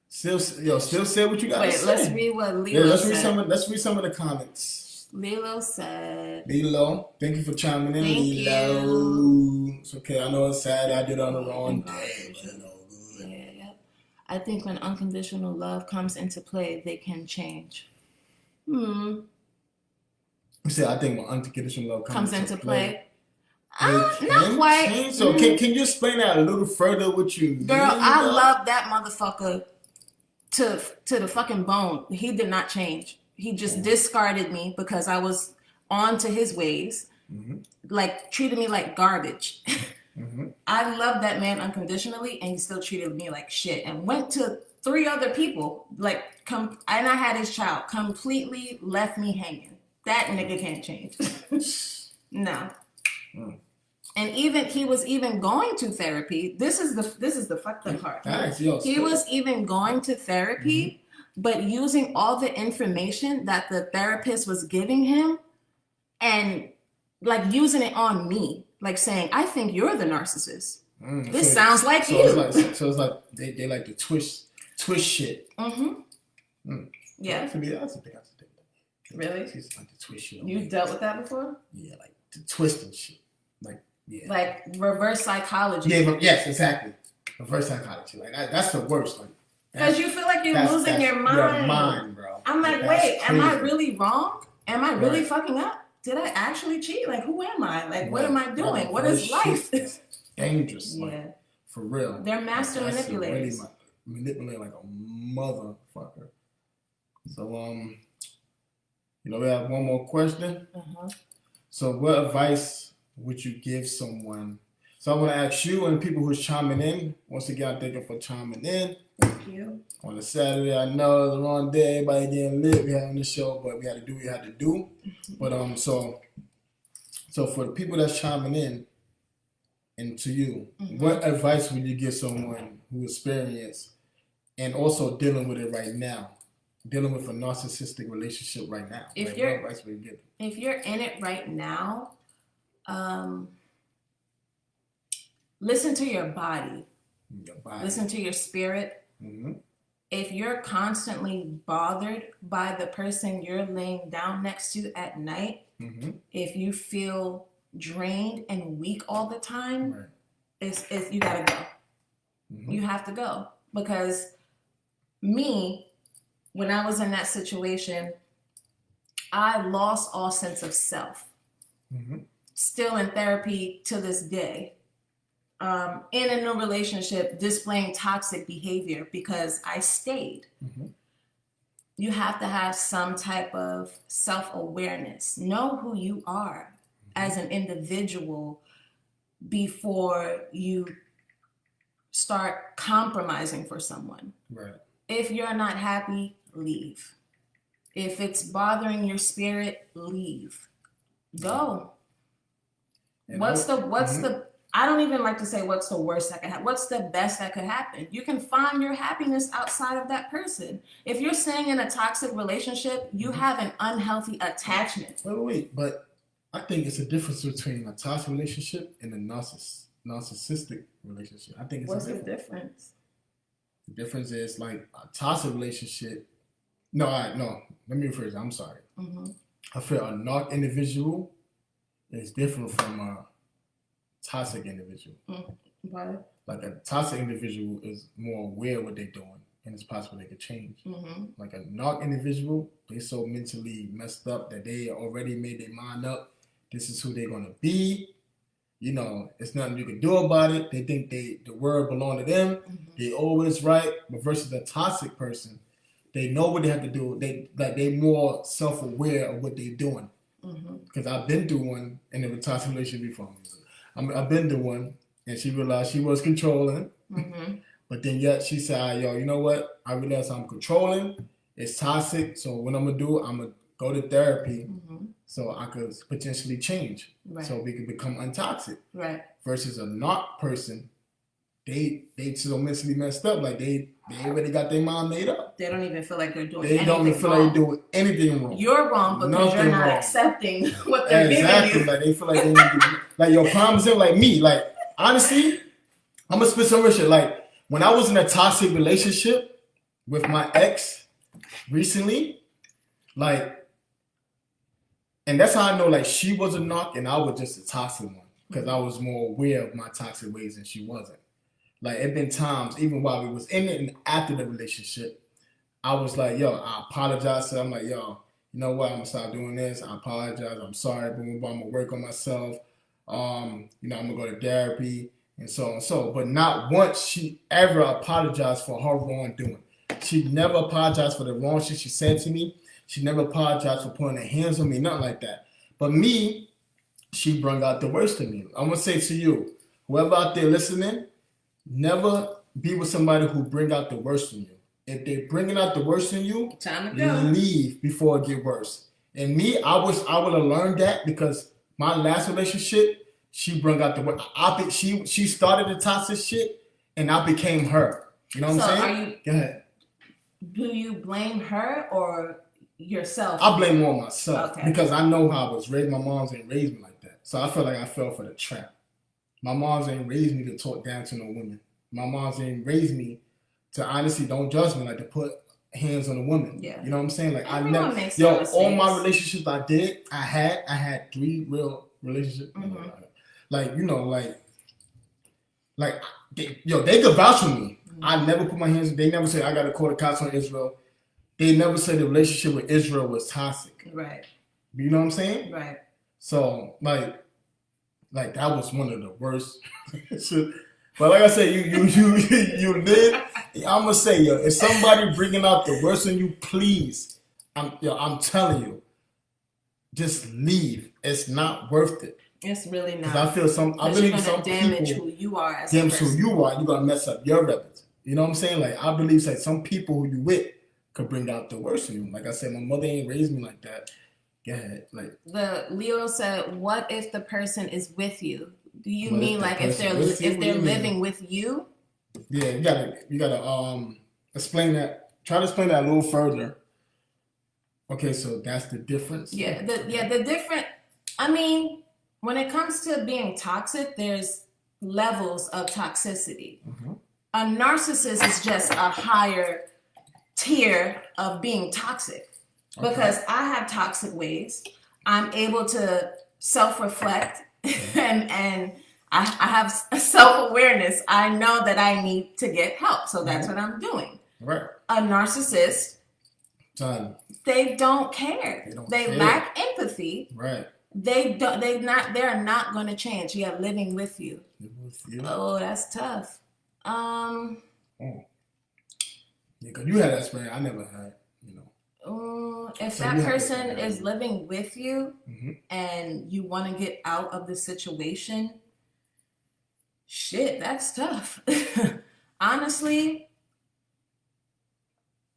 Still say what you got to say. Wait, let's read what Lilo said. Let's read some of the comments. Lilo said. Lilo, thank you for chiming in. Thank Lilo. you. It's okay. I know it's sad. I did it on the wrong day, but it's all good. Yeah. I think when unconditional love comes into play, they can change. You said, I think when unconditional love comes into play. Not quite. Change? So can you explain that a little further what you mean? Girl, I love that motherfucker to the fucking bone. He did not change. He just discarded me because I was on to his ways. Like, treated me like garbage. I love that man unconditionally, and he still treated me like shit and went to 3 other people. Like, and I had his child. Completely left me hanging. That nigga can't change. No. And he was even going to therapy. This is the fucked up part. He was even going to therapy, but using all the information that the therapist was giving him and like using it on me, like saying, "I think you're the narcissist. This sounds like you." It's like they like to twist shit. Yeah. To me, that's a thing. Really? It's like the twist shit. You dealt with that before? Yeah, like the twisting shit. Like, yeah. Like reverse psychology. Yeah, yes, exactly. Reverse psychology. Like that's the worst. Like, because you feel like you're losing your mind. Your mind, bro. I'm like, wait, am I really wrong? Am I really fucking up? Did I actually cheat? Like, who am I? Like, what am I doing? What is life? It's dangerous. Yeah. Like, for real. They're master manipulators. Really manipulate like a motherfucker. So, we have one more question. So what advice would you give someone? So I want to ask you and people who's chiming in. Once again, thank you for chiming in. Thank you. On a Saturday, I know it's the wrong day, everybody getting lit. We having the show, but we had to do what we had to do. But so for the people that's chiming in, and to you, what advice would you give someone who experienced and also dealing with it right now? Dealing with a narcissistic relationship right now. If like, you're what advice would you give? If you're in it right now, listen to your body. Listen to your spirit. If you're constantly bothered by the person you're laying down next to at night, if you feel drained and weak all the time, it's you gotta go. You have to go. Because me, when I was in that situation, I lost all sense of self. Mm-hmm. Still in therapy to this day. In a new relationship, displaying toxic behavior because I stayed. Mm-hmm. You have to have some type of self-awareness. Know who you are as an individual before you start compromising for someone. Right. If you're not happy, leave. If it's bothering your spirit, leave. Go. And What's the I don't even like to say what's the worst that could happen. What's the best that could happen? You can find your happiness outside of that person. If you're staying in a toxic relationship, you have an unhealthy attachment. Wait. But I think it's a difference between a toxic relationship and a narcissistic relationship. I think it's What's the difference? The difference is like a toxic relationship. No. Let me rephrase. I'm sorry. Mm-hmm. I feel a narc individual is different from a toxic individual. Why? Like a toxic individual is more aware of what they're doing, and it's possible they could change. Mm-hmm. Like a narc individual, they so mentally messed up that they already made their mind up. This is who they're gonna be. You know, it's nothing you can do about it. They think the word belong to them. Mm-hmm. They always right. But versus a toxic person, they know what they have to do. They more self-aware of what they're doing. Because I've been through one in a toxic relationship before. I've been through one, and she realized she was controlling. Mm-hmm. But then yet she said, yo, you know what? I realize I'm controlling. It's toxic. So what I'm going to do, I'm going to go to therapy so I could potentially change. Right. So we could become untoxic. Right. Versus a not person, they so mentally messed up. Like they already got their mind made up. They don't even feel like they're doing They anything don't even feel wrong. like they're doing anything wrong. You're wrong because Nothing you're not wrong. accepting what they're Exactly. giving you. Like they feel like they need to, like your promising, like me. Like honestly, I'm gonna spit some real shit. Like when I was in a toxic relationship with my ex recently, like, and that's how I know like she was a knock and I was just a toxic one because I was more aware of my toxic ways than she wasn't. Like it been times even while we was in it and after the relationship, I was like, yo, I apologize. So I'm like, yo, you know what? I'm gonna stop doing this. I apologize. I'm sorry. Boom, boom. I'm gonna work on myself. I'm gonna go to therapy and so on and so. But not once she ever apologized for her wrongdoing. She never apologized for the wrong shit she said to me. She never apologized for putting her hands on me, nothing like that. But me, she brought out the worst in me. I'm gonna say to you, whoever out there listening, never be with somebody who bring out the worst in you. If they're bringing out the worst in you, time to go. Leave before it get worse. And me, I would have learned that because my last relationship, she brought out the worst. She started the toxic shit, and I became her. You know what I'm saying? Go ahead. Do you blame her or yourself? I blame more myself because I know how I was raised. My moms ain't raised me like that, so I feel like I fell for the trap. My moms ain't raised me to talk down to no women. My moms ain't raised me to honestly don't judge me, like to put hands on a woman. Yeah. You know what I'm saying? Like Everyone I never, makes all my relationships I had 3 real relationships. Mm-hmm. Like they could vouch for me. Mm-hmm. I never put my hands. They never said I got to call the cops on Israel. They never said the relationship with Israel was toxic. Right. You know what I'm saying? Right. So like that was one of the worst. But like I said, you live. I'm gonna say, yo, if somebody bringing out the worst in you, please, I'm telling you, just leave. It's not worth it. It's really not. Because I feel some damage people, who you are as a person. Who you are. You gonna mess up your reputation. You know what I'm saying? Like I believe like some people who you with could bring out the worst in you. Like I said, my mother ain't raised me like that. Go ahead. Like the Leo said, what if the person is with you? Do you mean like if they're living with you? Yeah, you gotta explain that. Try to explain that a little further. Okay, so that's the difference. Yeah, the different. I mean, when it comes to being toxic, there's levels of toxicity. Mm-hmm. A narcissist is just a higher tier of being toxic because I have toxic ways. I'm able to self-reflect. and I have self-awareness. I know that I need to get help, so that's what I'm doing. Right. A narcissist Son, they don't care. They lack empathy. Right. They're not going to change. Yeah, living with you. Oh, that's tough. Yeah, because you had that experience I never had, if so that person is living with you and you want to get out of the situation, shit, that's tough. Honestly.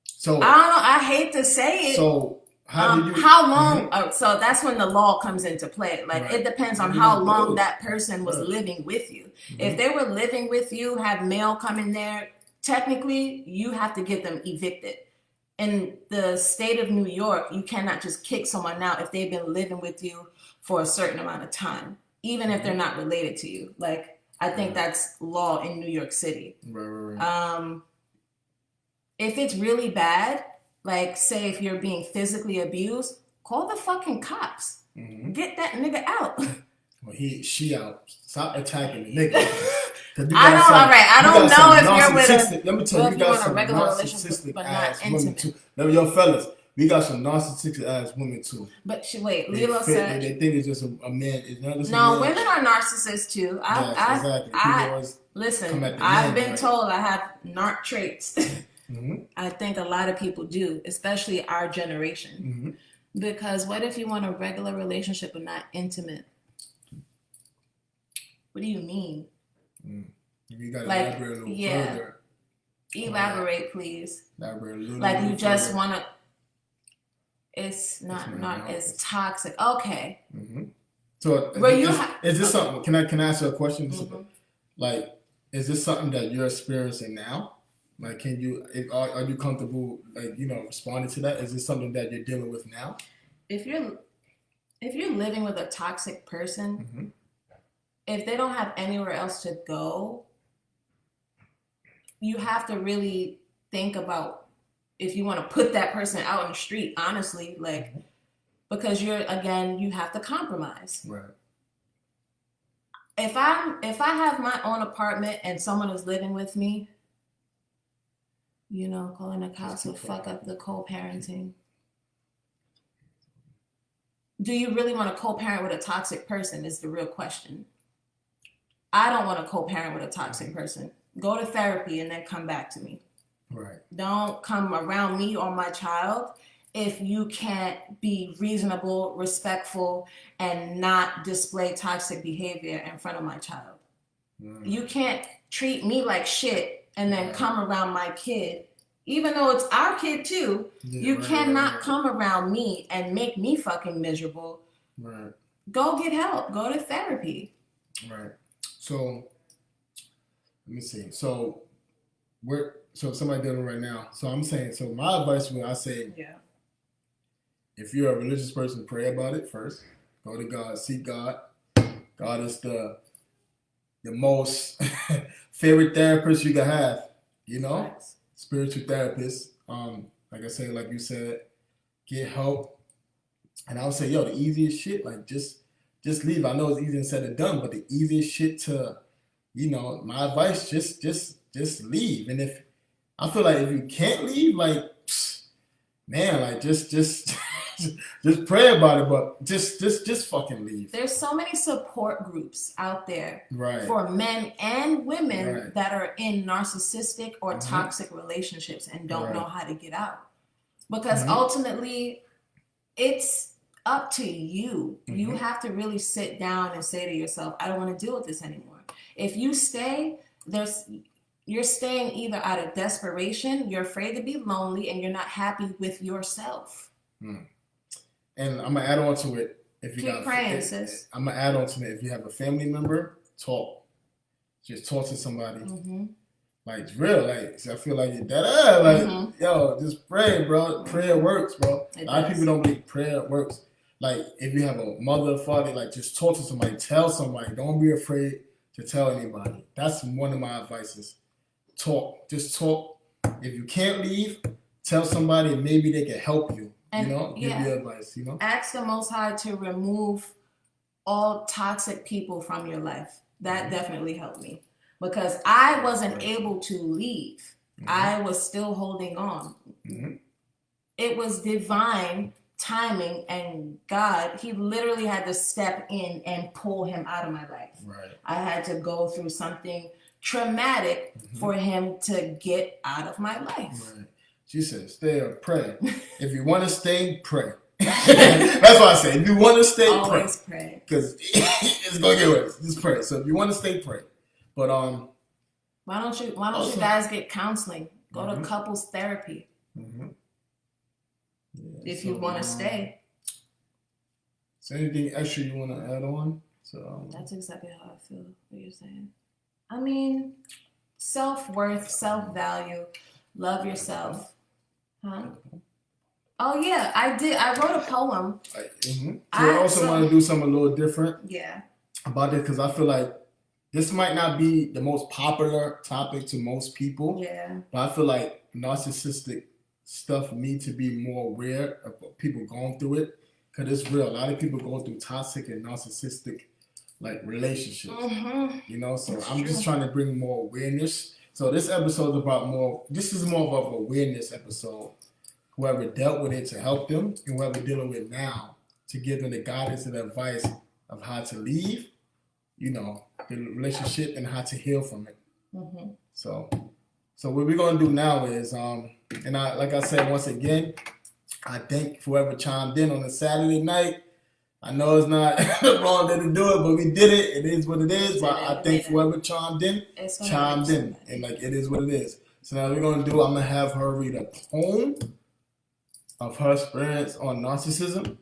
So I don't know. I hate to say it. So how long? So that's when the law comes into play. Like it depends on how long that person was living with you. If they were living with you, had mail come in there, technically you have to get them evicted. In the state of New York, you cannot just kick someone out if they've been living with you for a certain amount of time, even if they're not related to you. Like I think that's law in New York City. Right. If it's really bad, like say if you're being physically abused, call the fucking cops. Get that nigga out. Well, she out. Stop attacking the nigga. I know, all right. I don't know if you're with let me tell you, you got some narcissistic ass women too. Yo, fellas, we got some narcissistic ass women too. But wait, Lilo said they think it's just a man. No, women are narcissists too. Listen, I've been told I have narc traits. I think a lot of people do, especially our generation. Because what if you want a regular relationship but not intimate? What do you mean? You gotta elaborate a little further. Elaborate, please. Like you just want to. It's not as toxic. Okay. So is this something? Can I ask you a question? Like, is this something that you're experiencing now? Like, are you comfortable, like, responding to that? Is this something that you're dealing with now? If you're living with a toxic person, if they don't have anywhere else to go, you have to really think about if you want to put that person out in the street, honestly, like, because you have to compromise. Right. If I have my own apartment and someone is living with me, calling the cops will fuck up the co-parenting. Do you really want to co-parent with a toxic person is the real question. I don't want to co-parent with a toxic person. Go to therapy and then come back to me. Right. Don't come around me or my child if you can't be reasonable, respectful, and not display toxic behavior in front of my child. You can't treat me like shit and then come around my kid. Even though it's our kid too, you cannot come around me and make me fucking miserable. Right. Go get help. Go to therapy. Right. So, let me see. So somebody doing it right now. So I'm saying, so my advice when I say, if you're a religious person, pray about it first. Go to God, seek God. God is the most favorite therapist you can have, Right. Spiritual therapist. Like I said, like you said, get help. And I would say, the easiest shit, like just leave. I know it's easier said than done, but the easiest shit to, my advice, just leave. And if I feel like if you can't leave, like, man, like just pray about it, but just fucking leave. There's so many support groups out there for men and women that are in narcissistic or toxic relationships and don't know how to get out. Because ultimately, it's up to you. You have to really sit down and say to yourself, I don't want to deal with this anymore. If you stay, you're staying either out of desperation, you're afraid to be lonely, and you're not happy with yourself. And I'm gonna add on to it. If you keep praying, sis. I'm gonna add on to it. If you have a family member, talk. Just talk to somebody. Like it's real. Like I feel like you're dead. Like just pray, bro. Prayer works, bro. A lot of people don't believe prayer works. Like if you have a mother, father, like just talk to somebody. Tell somebody. Don't be afraid to tell anybody. That's one of my advices. Talk. Just talk. If you can't leave, tell somebody. And maybe they can help you. And, give you advice, Ask the Most High to remove all toxic people from your life. That definitely helped me because I wasn't able to leave. I was still holding on. it was divine timing, and God, he literally had to step in and pull him out of my life. Right. I had to go through something traumatic for him to get out of my life. Right. She said, stay or pray. If you want to stay, pray. That's what I say. If you want to stay, always pray. Because it's going to get worse. Just pray. So if you want to stay, pray. But why don't you guys get counseling? Go to couples therapy. Yeah, if you want to stay. Is there anything extra you want to add on? So that's exactly how I feel. What you're saying. I mean, self-worth, self-value, love yourself. Huh? Oh yeah, I did. I wrote a poem. I also want to do something a little different. Yeah. About this, because I feel like this might not be the most popular topic to most people. Yeah. But I feel like narcissistic stuff need to be more aware of people going through it, because it's real. A lot of people go through toxic and narcissistic like relationships. You know, so that's I'm just trying to bring more awareness. So this episode is about more. This is more of an awareness episode. Whoever dealt with it to help them, and whoever dealing with it now to give them the guidance and advice of how to leave, you know, the relationship and how to heal from it. So what we're gonna do now is, and I, like I said once again, I thank whoever chimed in on a Saturday night. I know it's not the wrong day to do it, but we did it. It is what it is. But I thank whoever chimed in, and like it is what it is. So now we're gonna do. I'm gonna have her read a poem of her experience on narcissism,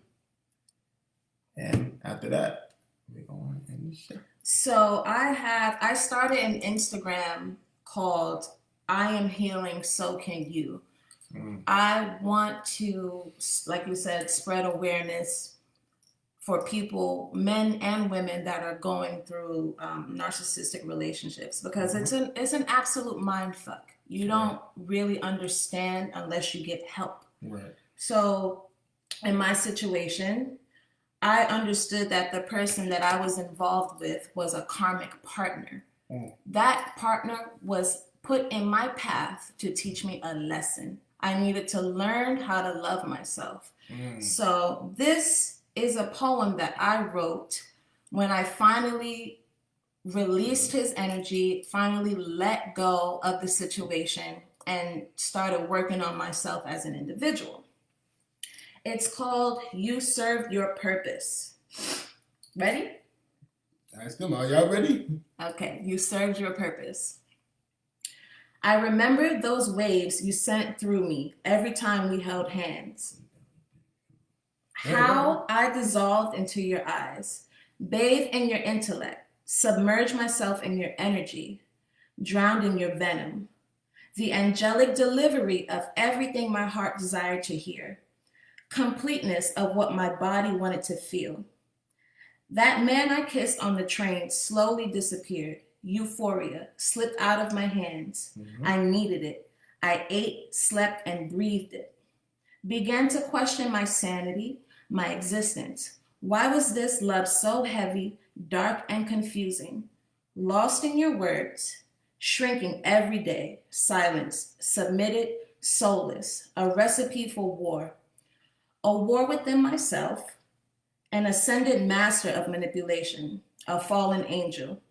and after that, we're going to end the show. So I started an Instagram called I Am Healing, So Can You. I want to, like you said, spread awareness for people, men and women, that are going through narcissistic relationships, because it's an absolute mind fuck. You don't really understand unless you get help. Right. So in my situation, I understood that the person that I was involved with was a karmic partner. That partner was put in my path to teach me a lesson. I needed to learn how to love myself. So this is a poem that I wrote when I finally released his energy, finally let go of the situation, and started working on myself as an individual. It's called You Served Your Purpose. Ready? Ask them, are y'all ready? Okay, you served your purpose. I remembered those waves you sent through me every time we held hands. How I dissolved into your eyes, bathed in your intellect, submerged myself in your energy, drowned in your venom. The angelic delivery of everything my heart desired to hear. Completeness of what my body wanted to feel. That man I kissed on the train slowly disappeared. Euphoria slipped out of my hands. I needed it. I ate, slept, and breathed it. Began to question my sanity, my existence. Why was this love so heavy, dark, and confusing? Lost in your words, shrinking every day, silenced, submitted, soulless, a recipe for war. A war within myself, an ascended master of manipulation, a fallen angel.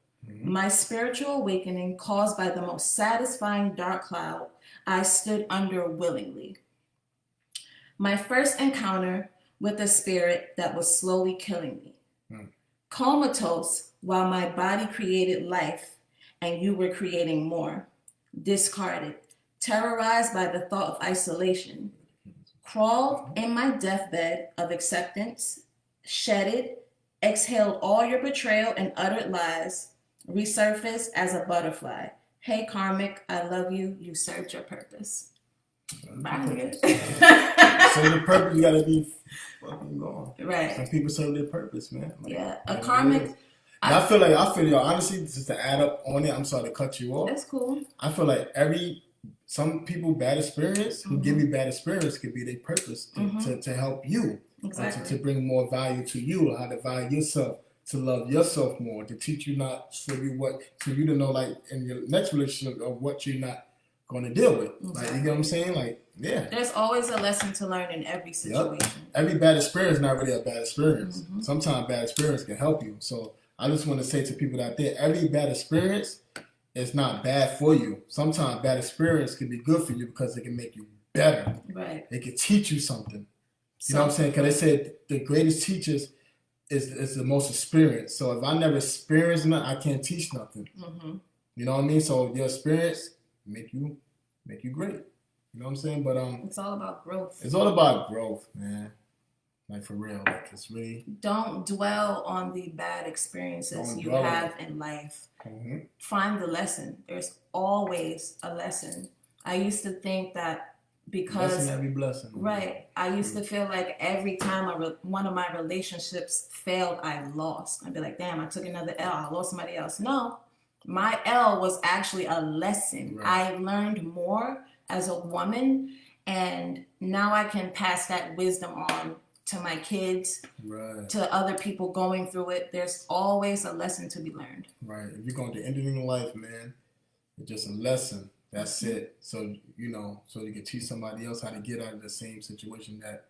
My spiritual awakening caused by the most satisfying dark cloud I stood under willingly. My first encounter with a spirit that was slowly killing me. Comatose while my body created life and you were creating more. Discarded, terrorized by the thought of isolation. Crawled in my deathbed of acceptance, shedded, exhaled all your betrayal and uttered lies, resurfaced as a butterfly. Hey, karmic, I love you. You served your purpose. Bye. So the purpose, you gotta be fucking gone. Right. Some people serve their purpose, man. Like, yeah, a karmic. I feel y'all, honestly, just to add up on it, I'm sorry to cut you off. That's cool. I feel like some people bad experience who give you bad experience could be their purpose to help you. Exactly. To bring more value to you, how to value yourself, to love yourself more, to teach you not for you to know, like in your next relationship, of what you're not going to deal with. Exactly. Like, you get what I'm saying? Like, yeah. There's always a lesson to learn in every situation. Yep. Every bad experience is not really a bad experience. Sometimes bad experience can help you. So I just want to say to people out there, every bad experience is not bad for you. Sometimes bad experience can be good for you because it can make you better. Right. It can teach you something. You know what I'm saying? Because they said the greatest teachers is the most experienced. So if I never experienced nothing, I can't teach nothing. You know what I mean? So your experience make you great. You know what I'm saying? But it's all about growth. It's all about growth, man. Like, for real. Like, it's really... Don't dwell on the bad experiences you have in life. Find the lesson. There's always a lesson. I used to think that because... Lesson every blessing. Right. I used to feel like every time one of my relationships failed, I lost. I'd be like, damn, I took another L. I lost somebody else. No. My L was actually a lesson. Right. I learned more as a woman, and now I can pass that wisdom on to my kids, to other people going through it. There's always a lesson to be learned. Right. If you're going to end it in life, man, it's just a lesson. That's it. So, you know, so you can teach somebody else how to get out of the same situation that,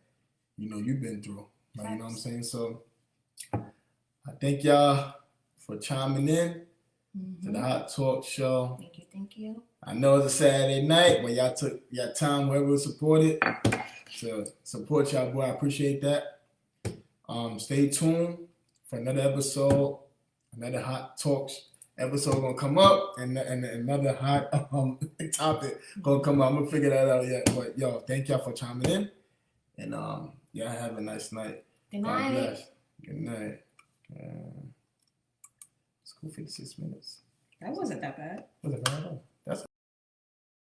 you know, you've been through. Like, you know what I'm saying? So I thank y'all for chiming in to the Hot Talk Show. Thank you. I know it's a Saturday night, but y'all took your time, wherever was supported, to support y'all, boy. I appreciate that. Stay tuned for another episode, another Hot Talk episode gonna come up, and another hot topic gonna come up. I'm gonna figure that out yet. But yo, thank y'all for chiming in, and y'all have a nice night. Good night. God bless. Good night. It's cool. 56 minutes. That wasn't that bad. Was it bad?